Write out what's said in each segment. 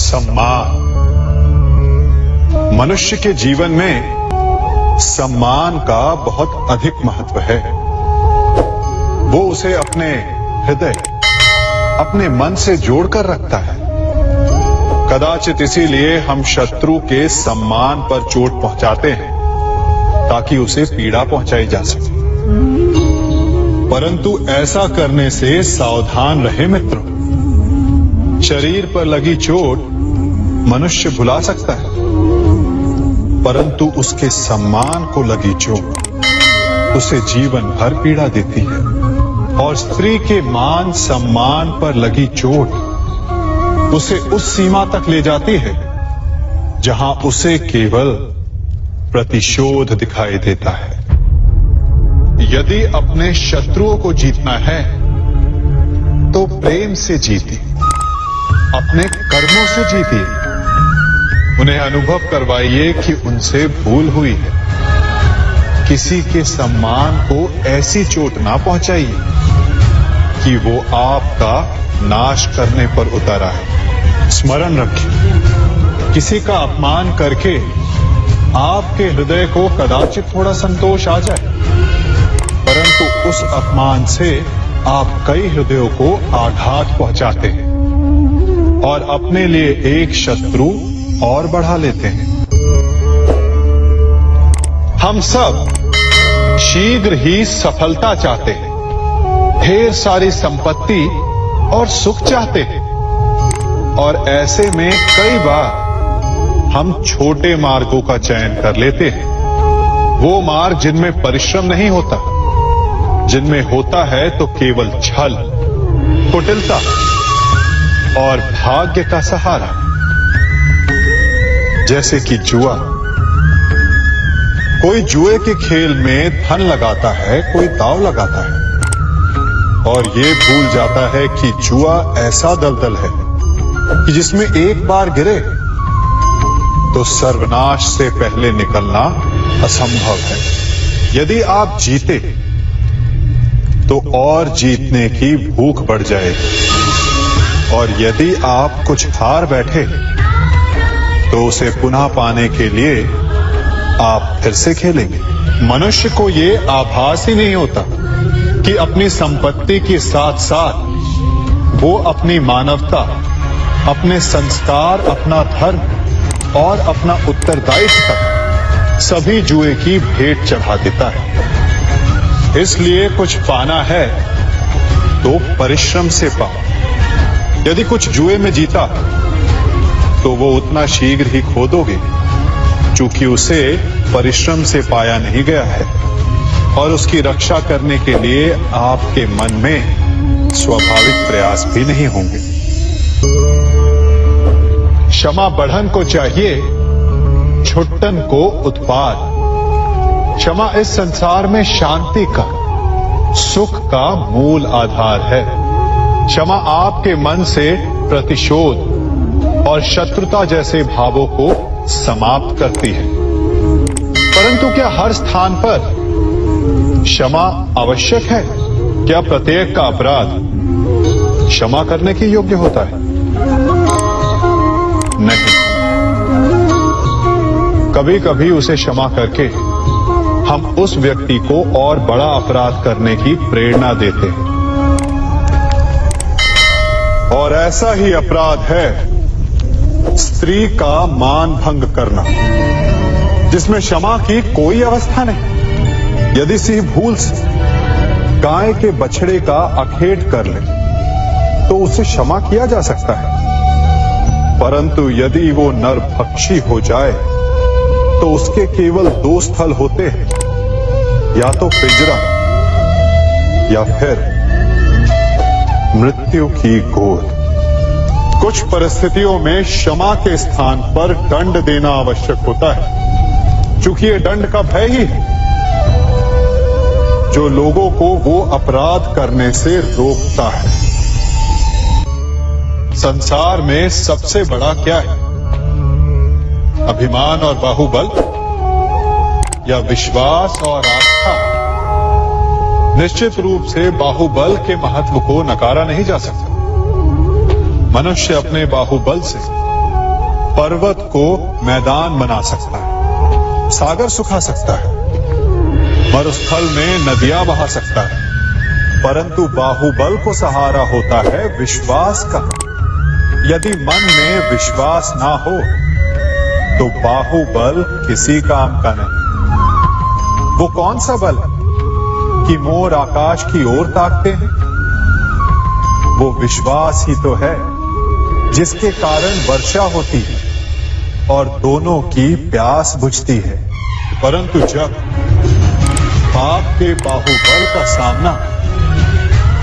सम्मान। मनुष्य के जीवन में सम्मान का बहुत अधिक महत्व है। वो उसे अपने हृदय, अपने मन से जोड़कर रखता है। कदाचित इसीलिए हम शत्रु के सम्मान पर चोट पहुंचाते हैं ताकि उसे पीड़ा पहुंचाई जा सके। परंतु ऐसा करने से सावधान रहे मित्रों। शरीर पर लगी चोट मनुष्य भुला सकता है, परंतु उसके सम्मान को लगी चोट उसे जीवन भर पीड़ा देती है। और स्त्री के मान सम्मान पर लगी चोट उसे उस सीमा तक ले जाती है जहां उसे केवल प्रतिशोध दिखाई देता है। यदि अपने शत्रुओं को जीतना है तो प्रेम से जीतिए, अपने कर्मों से जीतिए। उन्हें अनुभव करवाइए कि उनसे भूल हुई है। किसी के सम्मान को ऐसी चोट ना पहुंचाइए कि वो आपका नाश करने पर उतर आए। स्मरण रखिए, किसी का अपमान करके आपके हृदय को कदाचित थोड़ा संतोष आ जाए, परंतु उस अपमान से आप कई हृदयों को आघात पहुंचाते हैं और अपने लिए एक शत्रु और बढ़ा लेते हैं। हम सब शीघ्र ही सफलता चाहते हैं, ढेर सारी संपत्ति और सुख चाहते हैं, और ऐसे में कई बार हम छोटे मार्गों का चयन कर लेते हैं। वो मार्ग जिनमें परिश्रम नहीं होता, जिनमें होता है तो केवल छल, कुटिलता और भाग्य का सहारा। जैसे कि जुआ। कोई जुए के खेल में धन लगाता है, कोई दांव लगाता है और ये भूल जाता है कि जुआ ऐसा दलदल है कि जिसमें एक बार गिरे तो सर्वनाश से पहले निकलना असंभव है। यदि आप जीते तो और जीतने की भूख बढ़ जाएगी, और यदि आप कुछ हार बैठे तो उसे पुनः पाने के लिए आप फिर से खेलेंगे। मनुष्य को ये आभास ही नहीं होता कि अपनी संपत्ति के साथ साथ वो अपनी मानवता, अपने संस्कार, अपना धर्म और अपना उत्तरदायित्व सभी जुए की भेंट चढ़ा देता है। इसलिए कुछ पाना है तो परिश्रम से पाओ। यदि कुछ जुए में जीता तो वो उतना शीघ्र ही खो दोगे, चूंकि उसे परिश्रम से पाया नहीं गया है, और उसकी रक्षा करने के लिए आपके मन में स्वाभाविक प्रयास भी नहीं होंगे। क्षमा बढ़न को चाहिए, छुट्टन को उत्पाद। क्षमा इस संसार में शांति का, सुख का मूल आधार है। क्षमा आपके मन से प्रतिशोध और शत्रुता जैसे भावों को समाप्त करती है। परंतु क्या हर स्थान पर क्षमा आवश्यक है? क्या प्रत्येक का अपराध क्षमा करने के योग्य होता है? नहीं। कभी कभी उसे क्षमा करके हम उस व्यक्ति को और बड़ा अपराध करने की प्रेरणा देते हैं, और ऐसा ही अपराध है स्त्री का मान भंग करना, जिसमें क्षमा की कोई अवस्था नहीं। यदि सिंह भूल से गाय के बछड़े का अखेट कर ले तो उसे क्षमा किया जा सकता है, परंतु यदि वो नरभक्षी हो जाए तो उसके केवल दो स्थल होते हैं, या तो पिंजरा या फिर मृत्यु की गोद। कुछ परिस्थितियों में क्षमा के स्थान पर दंड देना आवश्यक होता है, क्योंकि ये दंड का भय ही है जो लोगों को वो अपराध करने से रोकता है। संसार में सबसे बड़ा क्या है? अभिमान और बाहुबल, या विश्वास और आस्था? निश्चित रूप से बाहुबल के महत्व को नकारा नहीं जा सकता। मनुष्य अपने बाहुबल से पर्वत को मैदान बना सकता है, सागर सुखा सकता है, मरुस्थल में नदियां बहा सकता है, परंतु बाहुबल को सहारा होता है विश्वास का। यदि मन में विश्वास ना हो तो बाहुबल किसी काम का नहीं। वो कौन सा बल कि मोर आकाश की ओर ताकते हैं? वो विश्वास ही तो है जिसके कारण वर्षा होती है और दोनों की प्यास बुझती है। परंतु जब पाप के बाहुबल का सामना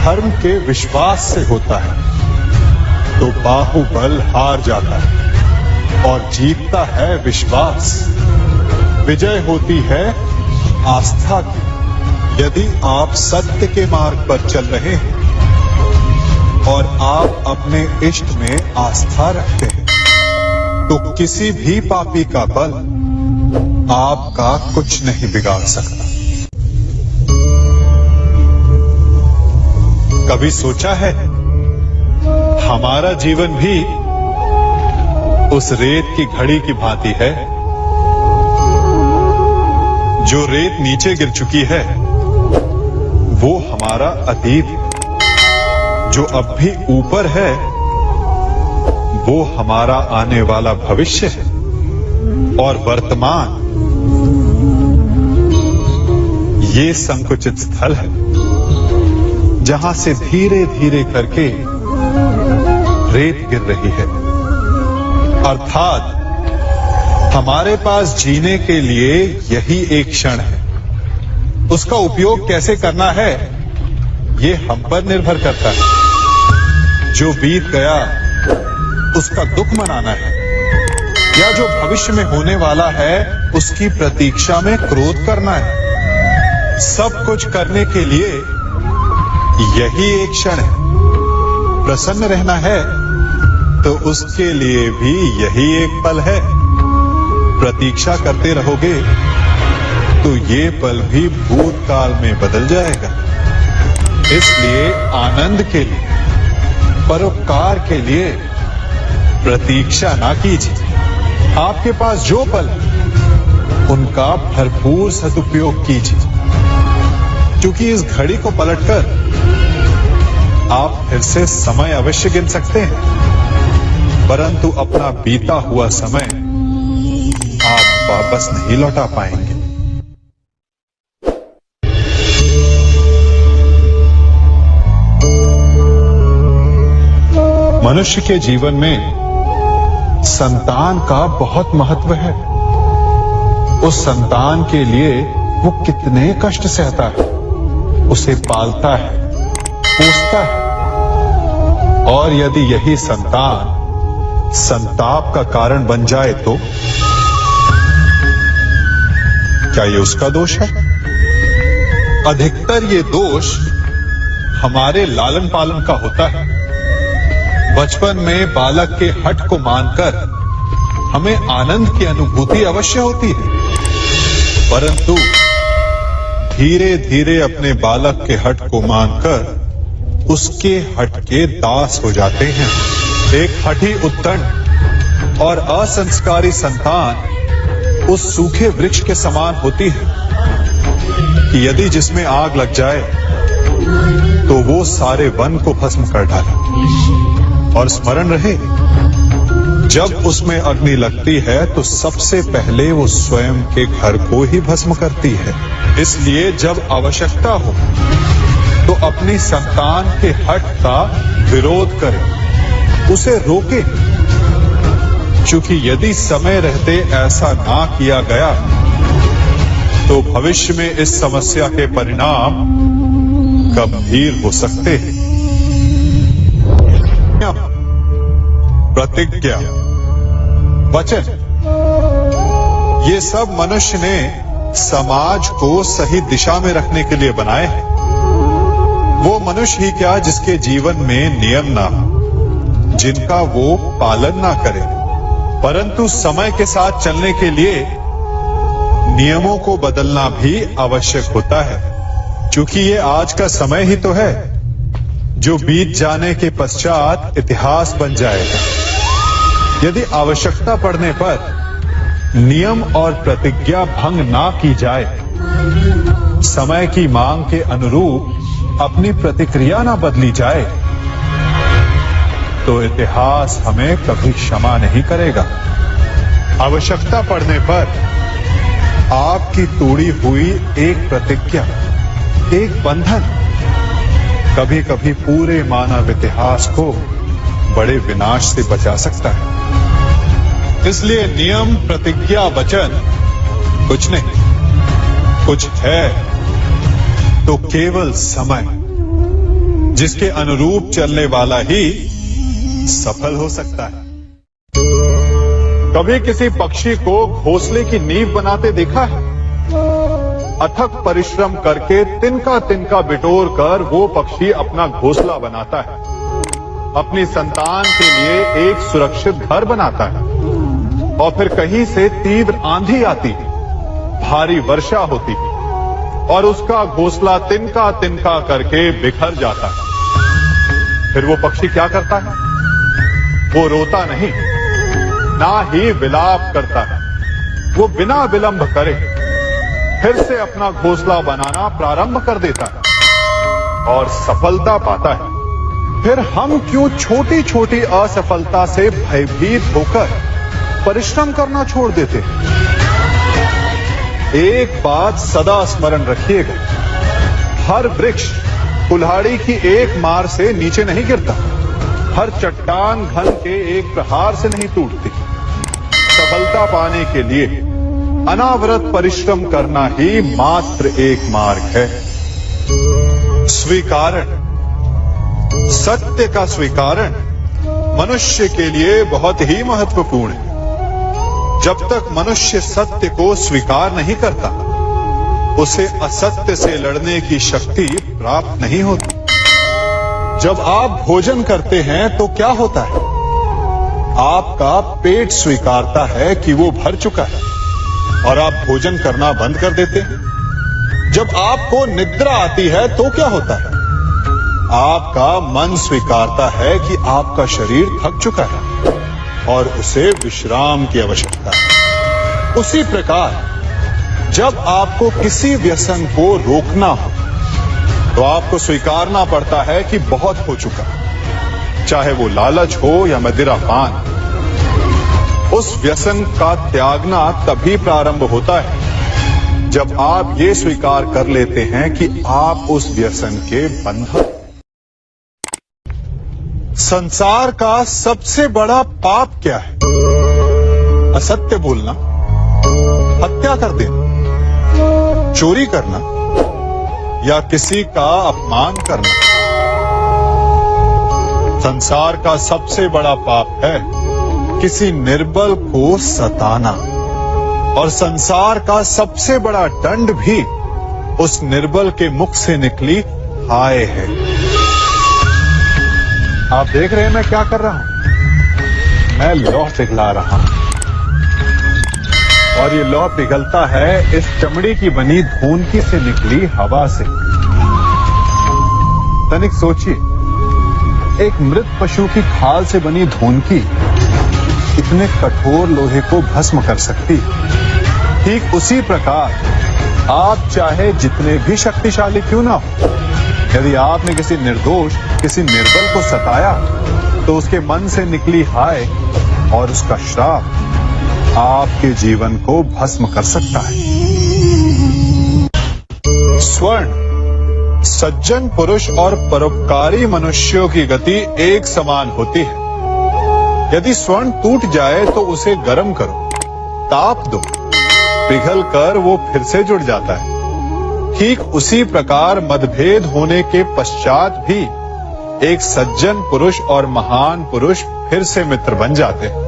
धर्म के विश्वास से होता है तो बाहुबल हार जाता है और जीतता है विश्वास। विजय होती है आस्था की। यदि आप सत्य के मार्ग पर चल रहे हैं और आप अपने इष्ट में आस्था रखते हैं तो किसी भी पापी का बल आपका कुछ नहीं बिगाड़ सकता। कभी सोचा है हमारा जीवन भी उस रेत की घड़ी की भांति है? जो रेत नीचे गिर चुकी है वो हमारा अतीत है, जो अब भी ऊपर है वो हमारा आने वाला भविष्य है, और वर्तमान ये संकुचित स्थल है जहां से धीरे धीरे करके रेत गिर रही है। अर्थात हमारे पास जीने के लिए यही एक क्षण है। उसका उपयोग कैसे करना है ये हम पर निर्भर करता है। जो बीत गया उसका दुख मनाना है या जो भविष्य में होने वाला है उसकी प्रतीक्षा में क्रोध करना है। सब कुछ करने के लिए यही एक क्षण है। प्रसन्न रहना है तो उसके लिए भी यही एक पल है। प्रतीक्षा करते रहोगे तो ये पल भी भूतकाल में बदल जाएगा। इसलिए आनंद के लिए, परोपकार के लिए प्रतीक्षा ना कीजिए। आपके पास जो पल है उनका भरपूर सदुपयोग कीजिए, क्योंकि इस घड़ी को पलटकर आप फिर से समय अवश्य गिन सकते हैं, परंतु अपना बीता हुआ समय आप वापस नहीं लौटा पाएंगे। मनुष्य के जीवन में संतान का बहुत महत्व है। उस संतान के लिए वो कितने कष्ट सहता है, उसे पालता है, पोसता है, और यदि यही संतान संताप का कारण बन जाए तो क्या ये उसका दोष है? अधिकतर ये दोष हमारे लालन पालन का होता है। बचपन में बालक के हठ को मानकर हमें आनंद की अनुभूति अवश्य होती है, परंतु धीरे धीरे अपने बालक के हठ को मानकर उसके हठ के दास हो जाते हैं। एक हठी उद्दंड और असंस्कारी संतान उस सूखे वृक्ष के समान होती है कि यदि जिसमें आग लग जाए तो वो सारे वन को भस्म कर डाले। और स्मरण रहे, जब उसमें अग्नि लगती है तो सबसे पहले वो स्वयं के घर को ही भस्म करती है। इसलिए जब आवश्यकता हो तो अपनी संतान के हठ का विरोध करें, उसे रोके, क्योंकि यदि समय रहते ऐसा ना किया गया तो भविष्य में इस समस्या के परिणाम गंभीर हो सकते हैं। प्रतिज्ञा, वचन, ये सब मनुष्य ने समाज को सही दिशा में रखने के लिए बनाए हैं। वो मनुष्य ही क्या जिसके जीवन में नियम ना हो, जिनका वो पालन ना करे, परंतु समय के साथ चलने के लिए नियमों को बदलना भी आवश्यक होता है, क्योंकि ये आज का समय ही तो है जो बीत जाने के पश्चात इतिहास बन जाएगा। यदि आवश्यकता पड़ने पर नियम और प्रतिज्ञा भंग ना की जाए, समय की मांग के अनुरूप अपनी प्रतिक्रिया ना बदली जाए, तो इतिहास हमें कभी क्षमा नहीं करेगा। आवश्यकता पड़ने पर आपकी तोड़ी हुई एक प्रतिज्ञा, एक बंधन कभी कभी पूरे मानव इतिहास को बड़े विनाश से बचा सकता है। इसलिए नियम, प्रतिज्ञा, वचन कुछ नहीं, कुछ है तो केवल समय, जिसके अनुरूप चलने वाला ही सफल हो सकता है। कभी किसी पक्षी को घोंसले की नींव बनाते देखा है? अथक परिश्रम करके तिनका तिनका बिटोर कर वो पक्षी अपना घोंसला बनाता है, अपनी संतान के लिए एक सुरक्षित घर बनाता है। और फिर कहीं से तीव्र आंधी आती है, भारी वर्षा होती है और उसका घोंसला तिनका तिनका करके बिखर जाता है। फिर वो पक्षी क्या करता है? वो रोता नहीं, ना ही विलाप करता है। वो बिना विलंब करे फिर से अपना घोंसला बनाना प्रारंभ कर देता है और सफलता पाता है। फिर हम क्यों छोटी छोटी असफलता से भयभीत होकर परिश्रम करना छोड़ देते? एक बात सदा स्मरण रखिएगा, हर वृक्ष कुल्हाड़ी की एक मार से नीचे नहीं गिरता, हर चट्टान घन के एक प्रहार से नहीं टूटती। सफलता पाने के लिए अनावरत परिश्रम करना ही मात्र एक मार्ग है। स्वीकारण, सत्य का स्वीकारण मनुष्य के लिए बहुत ही महत्वपूर्ण है। जब तक मनुष्य सत्य को स्वीकार नहीं करता, उसे असत्य से लड़ने की शक्ति प्राप्त नहीं होती। जब आप भोजन करते हैं तो क्या होता है? आपका पेट स्वीकारता है कि वो भर चुका है और आप भोजन करना बंद कर देते हैं। जब आपको निद्रा आती है तो क्या होता है? आपका मन स्वीकारता है कि आपका शरीर थक चुका है और उसे विश्राम की आवश्यकता है। उसी प्रकार जब आपको किसी व्यसन को रोकना हो तो आपको स्वीकारना पड़ता है कि बहुत हो चुका, चाहे वो लालच हो या मदिरापान। उस व्यसन का त्यागना तभी प्रारंभ होता है जब आप ये स्वीकार कर लेते हैं कि आप उस व्यसन के बंधन। संसार का सबसे बड़ा पाप क्या है? असत्य बोलना, हत्या कर देना, चोरी करना या किसी का अपमान करना। संसार का सबसे बड़ा पाप है किसी निर्बल को सताना, और संसार का सबसे बड़ा दंड भी उस निर्बल के मुख से निकली हाय है। आप देख रहे हैं मैं क्या कर रहा हूं? मैं लौह पिघला रहा हूं और ये लौह पिघलता है इस चमड़ी की बनी धूनकी से निकली हवा से। तनिक सोचिए, एक मृत पशु की खाल से बनी धूनकी इतने कठोर लोहे को भस्म कर सकती। ठीक उसी प्रकार आप चाहे जितने भी शक्तिशाली क्यों ना हो, यदि आपने किसी निर्दोष, किसी निर्बल को सताया तो उसके मन से निकली हाय और उसका श्राप आपके जीवन को भस्म कर सकता है। स्वर्ण, सज्जन पुरुष और परोपकारी मनुष्यों की गति एक समान होती है। यदि स्वर्ण टूट जाए तो उसे गर्म करो, ताप दो, पिघल कर वो फिर से जुड़ जाता है। ठीक उसी प्रकार मतभेद होने के पश्चात भी एक सज्जन पुरुष और महान पुरुष फिर से मित्र बन जाते हैं।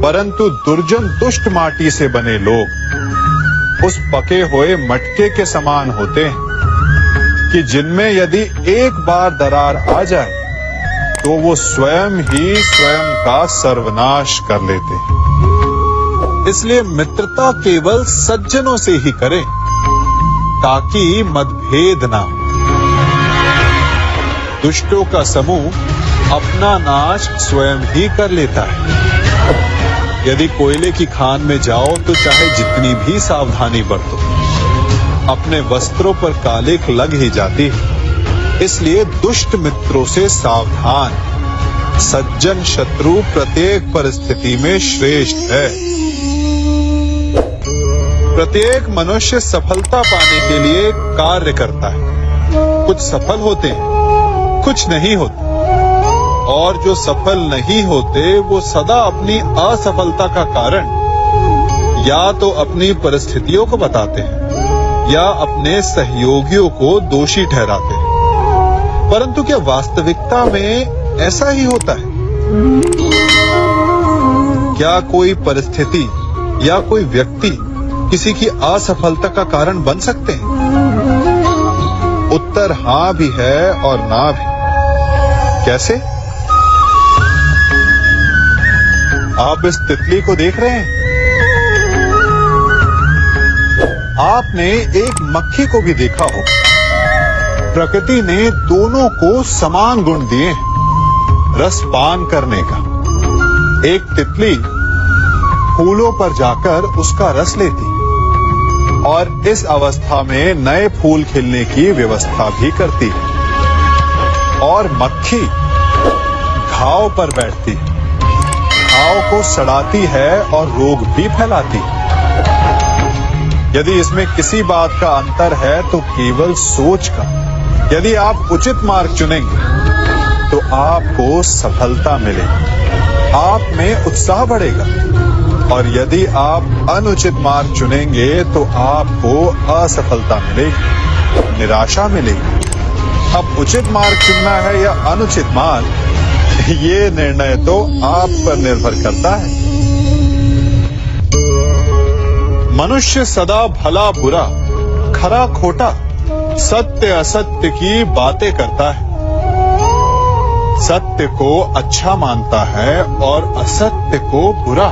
परंतु दुर्जन दुष्ट माटी से बने लोग उस पके हुए मटके के समान होते हैं कि जिनमें यदि एक बार दरार आ जाए तो वो स्वयं ही स्वयं का सर्वनाश कर लेते हैं। इसलिए मित्रता केवल सज्जनों से ही करें ताकि मतभेद ना हो। दुष्टों का समूह अपना नाश स्वयं ही कर लेता है। यदि कोयले की खान में जाओ तो चाहे जितनी भी सावधानी बरतो, अपने वस्त्रों पर कालिख लग ही जाती है। इसलिए दुष्ट मित्रों से सावधान, सज्जन शत्रु प्रत्येक परिस्थिति में श्रेष्ठ है। प्रत्येक मनुष्य सफलता पाने के लिए कार्य करता है। कुछ सफल होते हैं, कुछ नहीं होते, और जो सफल नहीं होते वो सदा अपनी असफलता का कारण या तो अपनी परिस्थितियों को बताते हैं या अपने सहयोगियों को दोषी ठहराते हैं। परंतु क्या वास्तविकता में ऐसा ही होता है? क्या कोई परिस्थिति या कोई व्यक्ति किसी की असफलता का कारण बन सकते हैं? उत्तर हां भी है और ना भी। कैसे? आप इस तितली को देख रहे हैं? आपने एक मक्खी को भी देखा हो। प्रकृति ने दोनों को समान गुण दिए हैं रस पान करने का। एक तितली फूलों पर जाकर उसका रस लेती और इस अवस्था में नए फूल खिलने की व्यवस्था भी करती, और मक्खी घाव पर बैठती, घाव को सड़ाती है और रोग भी फैलाती। यदि इसमें किसी बात का अंतर है तो केवल सोच का। यदि आप उचित मार्ग चुनेंगे तो आपको सफलता मिलेगी, आप में उत्साह बढ़ेगा, और यदि आप अनुचित मार्ग चुनेंगे तो आपको असफलता मिलेगी, निराशा मिलेगी। अब उचित मार्ग चुनना है या अनुचित मार्ग, ये निर्णय तो आप पर निर्भर करता है। मनुष्य सदा भला बुरा, खरा खोटा, सत्य असत्य की बातें करता है। सत्य को अच्छा मानता है और असत्य को बुरा।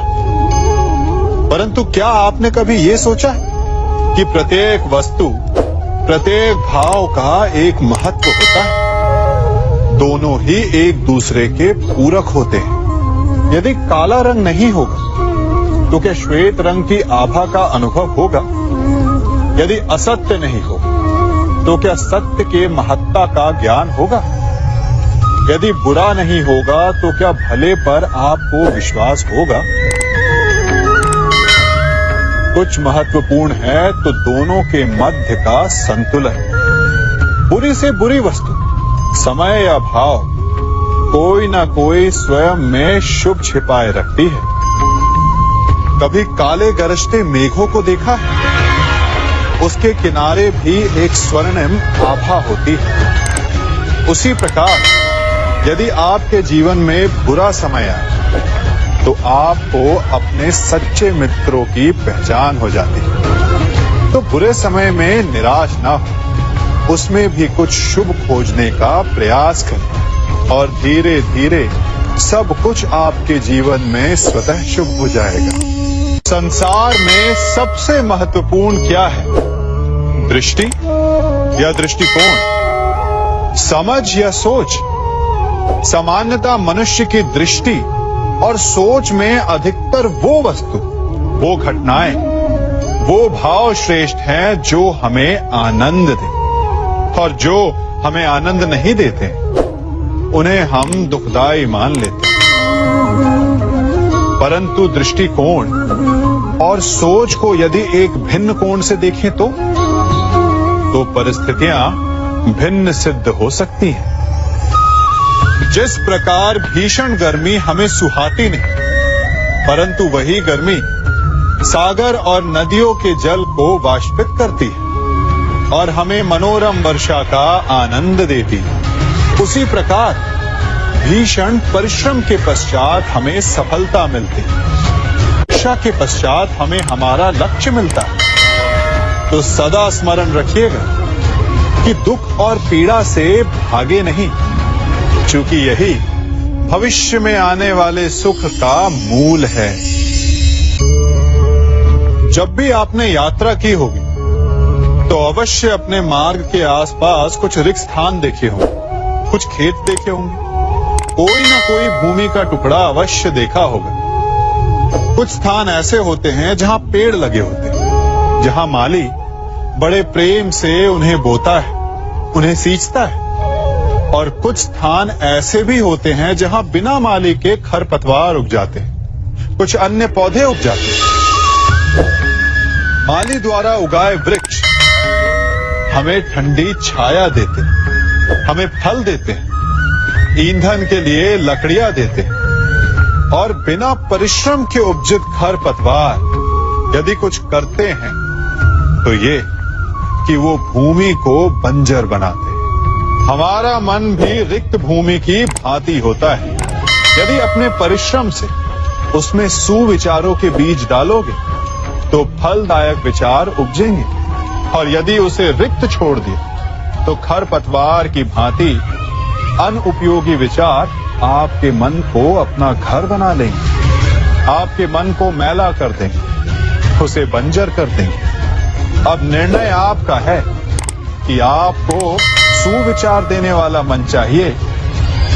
परंतु क्या आपने कभी ये सोचा है कि प्रत्येक वस्तु, प्रत्येक भाव का एक महत्व होता है? दोनों ही एक दूसरे के पूरक होते हैं। यदि काला रंग नहीं होगा तो क्या श्वेत रंग की आभा का अनुभव होगा? यदि असत्य नहीं हो तो क्या सत्य के महत्ता का ज्ञान होगा? यदि बुरा नहीं होगा तो क्या भले पर आपको विश्वास होगा? कुछ महत्वपूर्ण है तो दोनों के मध्य का संतुलन। बुरी से बुरी वस्तु, समय या भाव, कोई ना कोई स्वयं में शुभ छिपाए रखती है। कभी काले गरजते मेघों को देखा है? उसके किनारे भी एक स्वर्णिम आभा होती है। उसी प्रकार यदि आपके जीवन में बुरा समय आए तो आपको अपने सच्चे मित्रों की पहचान हो जाती है। तो बुरे समय में निराश ना हो, उसमें भी कुछ शुभ खोजने का प्रयास करें, और धीरे धीरे सब कुछ आपके जीवन में स्वतः शुभ हो जाएगा। संसार में सबसे महत्वपूर्ण क्या है? दृष्टि या दृष्टिकोण, समझ या सोच? सामान्यतः मनुष्य की दृष्टि और सोच में अधिकतर वो वस्तु, वो घटनाएं, वो भाव श्रेष्ठ हैं जो हमें आनंद दे, और जो हमें आनंद नहीं देते उन्हें हम दुखदाई मान लेते। परंतु दृष्टिकोण और सोच को यदि एक भिन्न कोण से देखें तो परिस्थितियां भिन्न सिद्ध हो सकती हैं। जिस प्रकार भीषण गर्मी हमें सुहाती नहीं, परंतु वही गर्मी सागर और नदियों के जल को वाष्पित करती है और हमें मनोरम वर्षा का आनंद देती है, उसी प्रकार भीषण परिश्रम के पश्चात हमें सफलता मिलती है। वर्षा के पश्चात हमें हमारा लक्ष्य मिलता है। तो सदा स्मरण रखिएगा कि दुख और पीड़ा से भागे नहीं, क्योंकि यही भविष्य में आने वाले सुख का मूल है। जब भी आपने यात्रा की होगी तो अवश्य अपने मार्ग के आसपास कुछ रिक्त स्थान देखे होंगे, कुछ खेत देखे होंगे, कोई ना कोई भूमि का टुकड़ा अवश्य देखा होगा। कुछ स्थान ऐसे होते हैं जहां पेड़ लगे होते हैं, जहां माली बड़े प्रेम से उन्हें बोता है, उन्हें सींचता है। और कुछ स्थान ऐसे भी होते हैं जहां बिना माली के खरपतवार उग जाते हैं, कुछ अन्य पौधे उग जाते हैं। माली द्वारा उगाए वृक्ष हमें ठंडी छाया देते हैं, हमें फल देते हैं, ईंधन के लिए लकड़ियां देते हैं। और बिना परिश्रम के उपजित खरपतवार यदि कुछ करते हैं तो ये कि वो भूमि को बंजर बनाते हैं। हमारा मन भी रिक्त भूमि की भांति होता है। यदि अपने परिश्रम से उसमें सुविचारों के बीज डालोगे तो फलदायक विचार उपजेंगे, और यदि उसे रिक्त छोड़ दिया तो खरपतवार की भांति अनुपयोगी विचार आपके मन को अपना घर बना लेंगे, आपके मन को मैला कर देंगे, उसे बंजर कर देंगे। अब निर्णय आपका है कि आपको सुविचार देने वाला मन चाहिए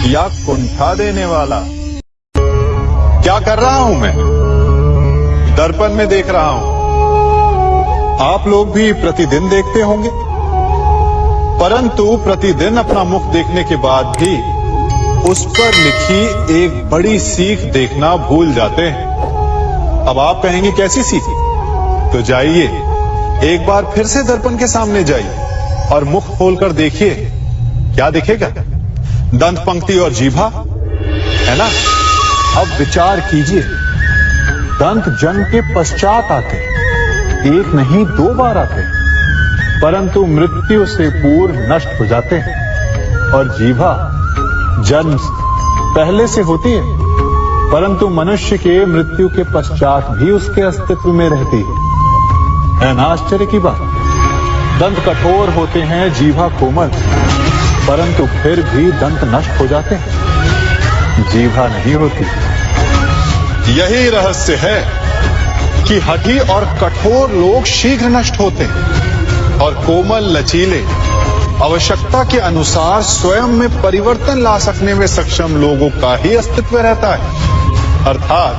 या कुंठा देने वाला। क्या कर रहा हूं मैं? दर्पण में देख रहा हूं। आप लोग भी प्रतिदिन देखते होंगे, परंतु प्रतिदिन अपना मुख देखने के बाद भी उस पर लिखी एक बड़ी सीख देखना भूल जाते हैं। अब आप कहेंगे कैसी सीख? तो जाइए एक बार फिर से दर्पण के सामने जाइए और मुख खोलकर देखिए, क्या दिखेगा? दंत पंक्ति और जीभा, है ना? अब विचार कीजिए, दंत जन्म के पश्चात आते, एक नहीं 2 बार आते, परंतु मृत्यु से पूर्व नष्ट हो जाते हैं। और जीभा जन्म पहले से होती है, परंतु मनुष्य के मृत्यु के पश्चात भी उसके अस्तित्व में रहती है ना आश्चर्य की बात? दंत कठोर होते हैं, जीभा कोमल, परंतु फिर भी दंत नष्ट हो जाते हैं, जीभा नहीं होती। यही रहस्य है कि हठी और कठोर लोग शीघ्र नष्ट होते हैं, और कोमल लचीले आवश्यकता के अनुसार स्वयं में परिवर्तन ला सकने में सक्षम लोगों का ही अस्तित्व रहता है। अर्थात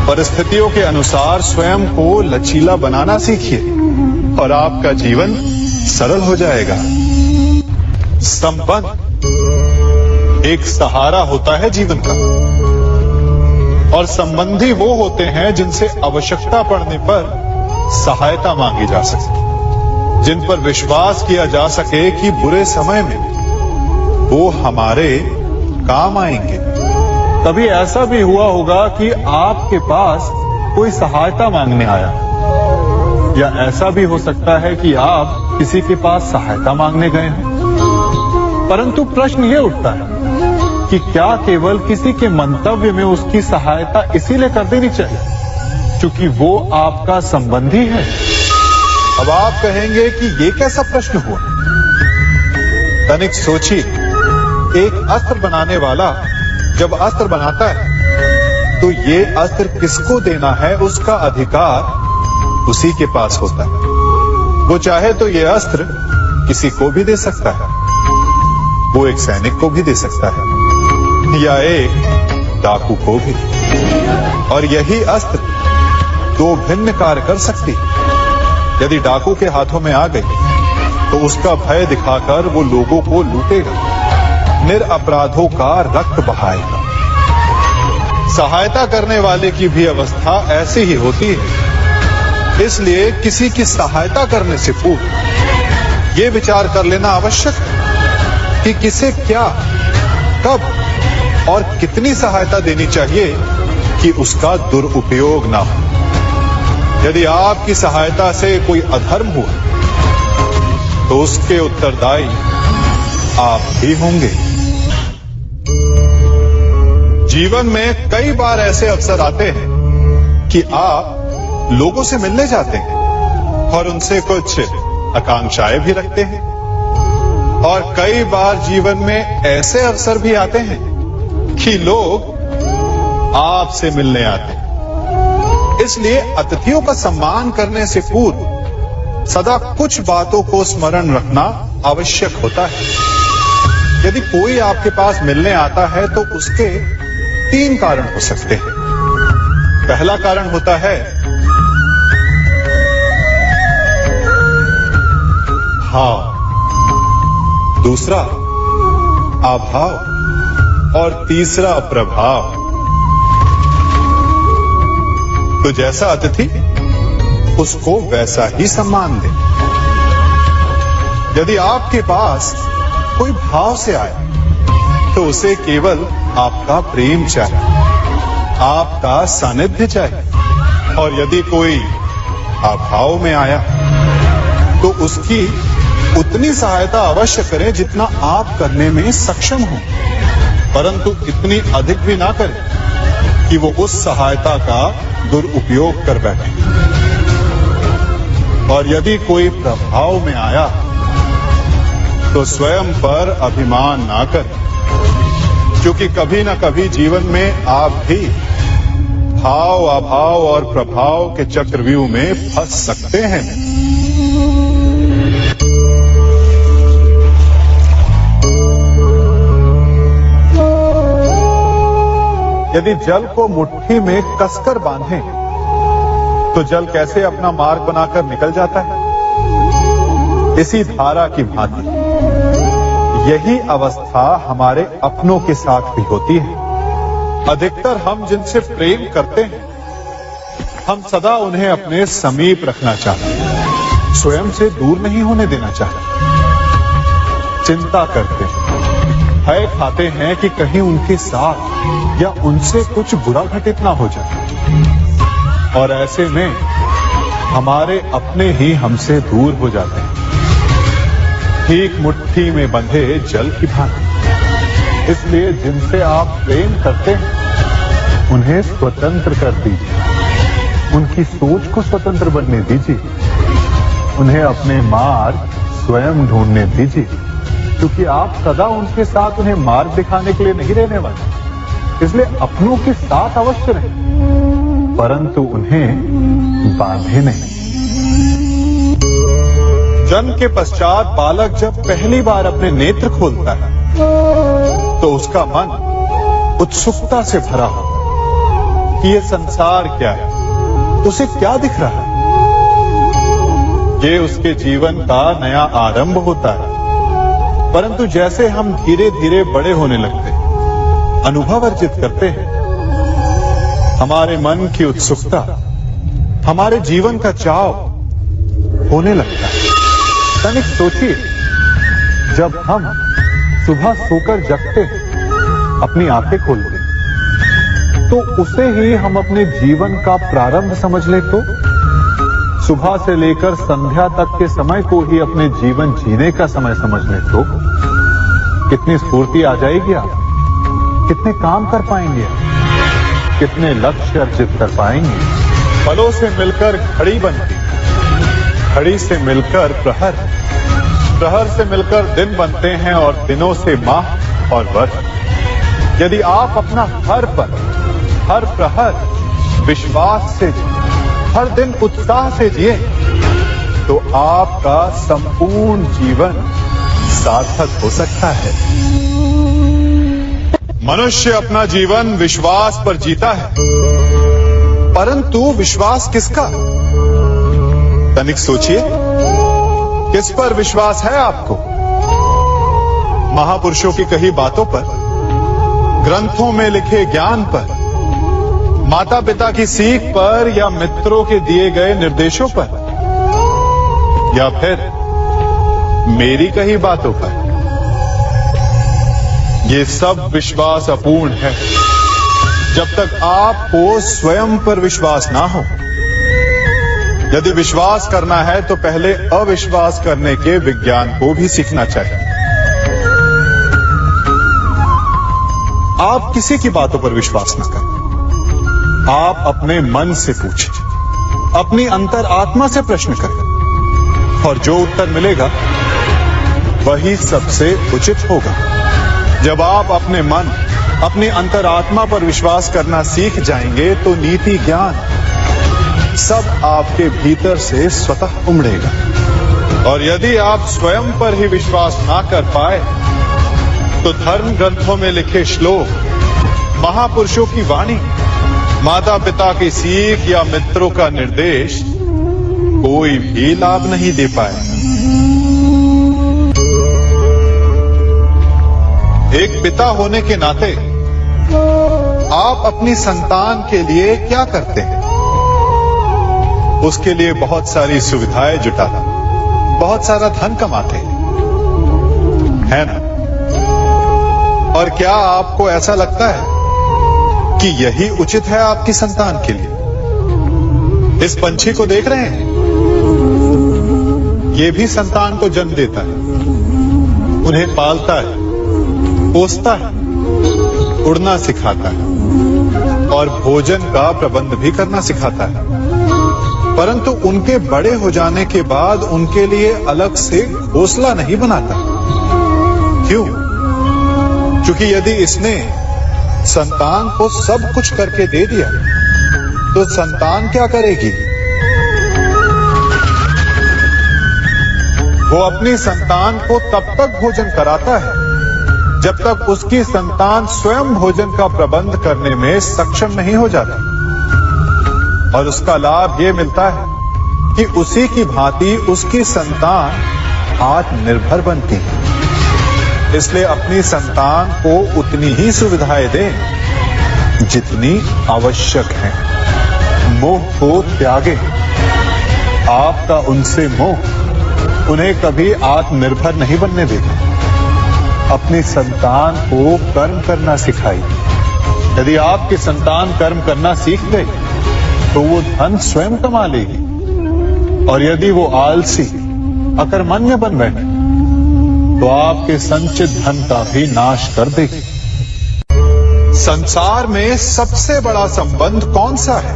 परिस्थितियों के अनुसार स्वयं को लचीला बनाना सीखिए और आपका जीवन सरल हो जाएगा। संबंध एक सहारा होता है जीवन का, और संबंधी वो होते हैं जिनसे आवश्यकता पड़ने पर सहायता मांगी जा सके, जिन पर विश्वास किया जा सके कि बुरे समय में वो हमारे काम आएंगे। कभी ऐसा भी हुआ होगा कि आपके पास कोई सहायता मांगने आया, या ऐसा भी हो सकता है कि आप किसी के पास सहायता मांगने गए हैं। परंतु प्रश्न ये उठता है कि क्या केवल किसी के मंतव्य में उसकी सहायता इसीलिए कर देनी चाहिए क्योंकि वो आपका संबंधी है? अब आप कहेंगे कि ये कैसा प्रश्न हुआ? तनिक सोचिए, एक अस्त्र बनाने वाला जब अस्त्र बनाता है तो ये अस्त्र किसको देना है उसका अधिकार उसी के पास होता है। वो चाहे तो ये अस्त्र किसी को भी दे सकता है, वो एक सैनिक को भी दे सकता है या एक डाकू को भी, और यही अस्त्र 2 भिन्न कार्य कर सकती है। यदि डाकू के हाथों में आ गई तो उसका भय दिखाकर वो लोगों को लूटेगा, निरपराधों का रक्त बहाएगा। सहायता करने वाले की भी अवस्था ऐसी ही होती है। इसलिए किसी की सहायता करने से पूर्व ये विचार कर लेना आवश्यक है कि किसे क्या, कब और कितनी सहायता देनी चाहिए कि उसका दुरुपयोग ना हो। यदि आपकी सहायता से कोई अधर्म हुआ तो उसके उत्तरदायी आप ही होंगे। जीवन में कई बार ऐसे अवसर आते हैं कि आप लोगों से मिलने जाते हैं और उनसे कुछ आकांक्षाएं भी रखते हैं, और कई बार जीवन में ऐसे अवसर भी आते हैं कि लोग आपसे मिलने आते हैं। इसलिए अतिथियों का सम्मान करने से पूर्व सदा कुछ बातों को स्मरण रखना आवश्यक होता है। यदि कोई आपके पास मिलने आता है तो उसके 3 कारण हो सकते हैं। पहला कारण होता है भाव, दूसरा अभाव और तीसरा प्रभाव। तो जैसा अतिथि उसको वैसा ही सम्मान दे। यदि आपके पास कोई भाव से आए तो उसे केवल आपका प्रेम चाहिए, आपका सानिध्य चाहिए। और यदि कोई अभाव में आया तो उसकी उतनी सहायता अवश्य करें जितना आप करने में सक्षम हो, परंतु इतनी अधिक भी ना करें कि वो उस सहायता का दुरुपयोग कर बैठे। और यदि कोई प्रभाव में आया तो स्वयं पर अभिमान ना करें, क्योंकि कभी ना कभी जीवन में आप भी भाव, अभाव और प्रभाव के चक्रव्यूह में फंस सकते हैं। यदि जल को मुट्ठी में कसकर बांधें तो जल कैसे अपना मार्ग बनाकर निकल जाता है? इसी धारा की भांति यही अवस्था हमारे अपनों के साथ भी होती है। अधिकतर हम जिनसे प्रेम करते हैं, हम सदा उन्हें अपने समीप रखना चाहते हैं, स्वयं से दूर नहीं होने देना चाहते। चिंता करते हैं, भय खाते हैं कि कहीं उनके साथ या उनसे कुछ बुरा घटित ना हो जाए। और ऐसे में हमारे अपने ही हमसे दूर हो जाते हैं, ठीक मुट्ठी में बंधे जल की भांति। इसलिए जिनसे आप प्रेम करते हैं उन्हें स्वतंत्र कर दीजिए, उनकी सोच को स्वतंत्र बनने दीजिए, उन्हें अपने मार्ग स्वयं ढूंढने दीजिए, क्योंकि आप सदा उनके साथ उन्हें मार्ग दिखाने के लिए नहीं रहने वाले। इसलिए अपनों के साथ अवश्य रहें, परंतु उन्हें बांधे नहीं। जन्म के पश्चात बालक जब पहली बार अपने नेत्र खोलता है तो उसका मन उत्सुकता से भरा हो कि ये संसार क्या है, उसे क्या दिख रहा है। ये उसके जीवन का नया आरंभ होता है। परंतु जैसे हम धीरे धीरे बड़े होने लगते हैं, अनुभव अर्जित करते हैं, हमारे मन की उत्सुकता, हमारे जीवन का चाव होने लगता है। तनिक सोचिए, जब हम सुबह सोकर जगते हैं, अपनी आंखें खोलते हैं, तो उसे ही हम अपने जीवन का प्रारंभ समझ ले तो सुबह से लेकर संध्या तक के समय को ही अपने जीवन जीने का समय समझ ले तो कितनी स्फूर्ति आ जाएगी। आप कितने काम कर पाएंगे, कितने लक्ष्य अर्जित कर पाएंगे। पलों से मिलकर घड़ी बनती, घड़ी से मिलकर प्रहर, प्रहर से मिलकर दिन बनते हैं और दिनों से माह और वर्ष। यदि आप अपना हर पल, हर प्रहर विश्वास से जिए, हर दिन उत्साह से जिए, तो आपका संपूर्ण जीवन सार्थक हो सकता है। मनुष्य अपना जीवन विश्वास पर जीता है, परंतु विश्वास किसका? तनिक सोचिए, किस पर विश्वास है आपको? महापुरुषों की कही बातों पर, ग्रंथों में लिखे ज्ञान पर, माता पिता की सीख पर, या मित्रों के दिए गए निर्देशों पर, या फिर मेरी कही बातों पर? ये सब विश्वास अपूर्ण है जब तक आपको स्वयं पर विश्वास ना हो। यदि विश्वास करना है तो पहले अविश्वास करने के विज्ञान को भी सीखना चाहिए। आप किसी की बातों पर विश्वास न करें, आप अपने मन से पूछें, अपनी अंतर आत्मा से प्रश्न करें, और जो उत्तर मिलेगा वही सबसे उचित होगा। जब आप अपने मन, अपनी अंतर आत्मा पर विश्वास करना सीख जाएंगे तो नीति, ज्ञान सब आपके भीतर से स्वतः उमड़ेगा। और यदि आप स्वयं पर ही विश्वास ना कर पाए तो धर्म ग्रंथों में लिखे श्लोक, महापुरुषों की वाणी माता पिता की सीख या मित्रों का निर्देश कोई भी लाभ नहीं दे पाए। एक पिता होने के नाते आप अपनी संतान के लिए क्या करते हैं? उसके लिए बहुत सारी सुविधाएं जुटाते, बहुत सारा धन कमाते हैं ना? और क्या आपको ऐसा लगता है कि यही उचित है आपकी संतान के लिए? इस पंछी को देख रहे हैं? ये भी संतान को जन्म देता है, उन्हें पालता है, पोसता है, उड़ना सिखाता है और भोजन का प्रबंध भी करना सिखाता है। परंतु उनके बड़े हो जाने के बाद उनके लिए अलग से घोंसला नहीं बनाता। क्यों? क्योंकि यदि इसने संतान को सब कुछ करके दे दिया तो संतान क्या करेगी? वो अपनी संतान को तब तक भोजन कराता है जब तक उसकी संतान स्वयं भोजन का प्रबंध करने में सक्षम नहीं हो जाती। और उसका लाभ ये मिलता है कि उसी की भांति उसकी संतान आत्मनिर्भर बनती है। इसलिए अपनी संतान को उतनी ही सुविधाएं दें जितनी आवश्यक है। मोह को त्यागें। आपका उनसे मोह उन्हें कभी आत्मनिर्भर नहीं बनने देगा। अपनी संतान को कर्म करना सिखाइए। यदि आपकी संतान कर्म करना सीख गई तो वो धन स्वयं कमा लेगी। और यदि वो आलसी, अकर्मण्य बन बैठे तो आपके संचित धन का भी नाश कर देगी। संसार में सबसे बड़ा संबंध कौन सा है?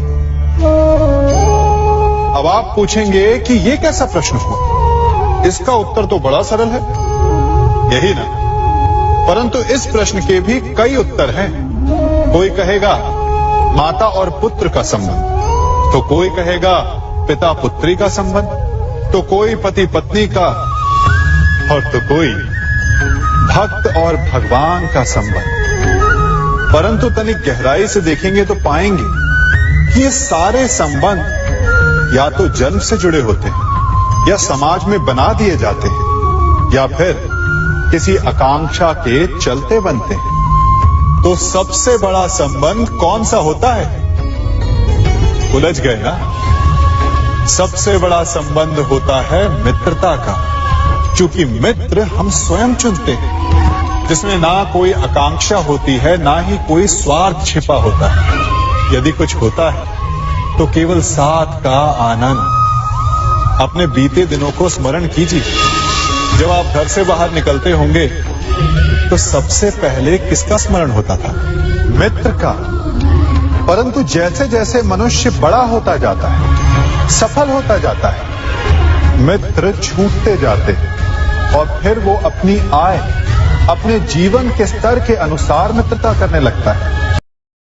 अब आप पूछेंगे कि ये कैसा प्रश्न हुआ? इसका उत्तर तो बड़ा सरल है, यही ना? परंतु इस प्रश्न के भी कई उत्तर हैं। कोई कहेगा माता और पुत्र का संबंध, तो कोई कहेगा पिता पुत्री का संबंध, तो कोई पति पत्नी का, और तो कोई भक्त और भगवान का संबंध। परंतु तनिक गहराई से देखेंगे तो पाएंगे कि ये सारे संबंध या तो जन्म से जुड़े होते हैं, या समाज में बना दिए जाते हैं, या फिर किसी आकांक्षा के चलते बनते हैं। तो सबसे बड़ा संबंध कौन सा होता है? उलझ गए ना? सबसे बड़ा संबंध होता है मित्रता का, क्योंकि मित्र हम स्वयं चुनते हैं, जिसमें ना कोई आकांक्षा होती है, ना ही कोई स्वार्थ छिपा होता है। यदि कुछ होता है तो केवल साथ का आनंद। अपने बीते दिनों को स्मरण कीजिए। जब आप घर से बाहर निकलते होंगे तो सबसे पहले किसका स्मरण होता था? मित्र का। परंतु जैसे जैसे मनुष्य बड़ा होता जाता है, सफल होता जाता है, मित्र छूटते जाते हैं और फिर वो अपनी आय, अपने जीवन के स्तर के अनुसार मित्रता करने लगता है।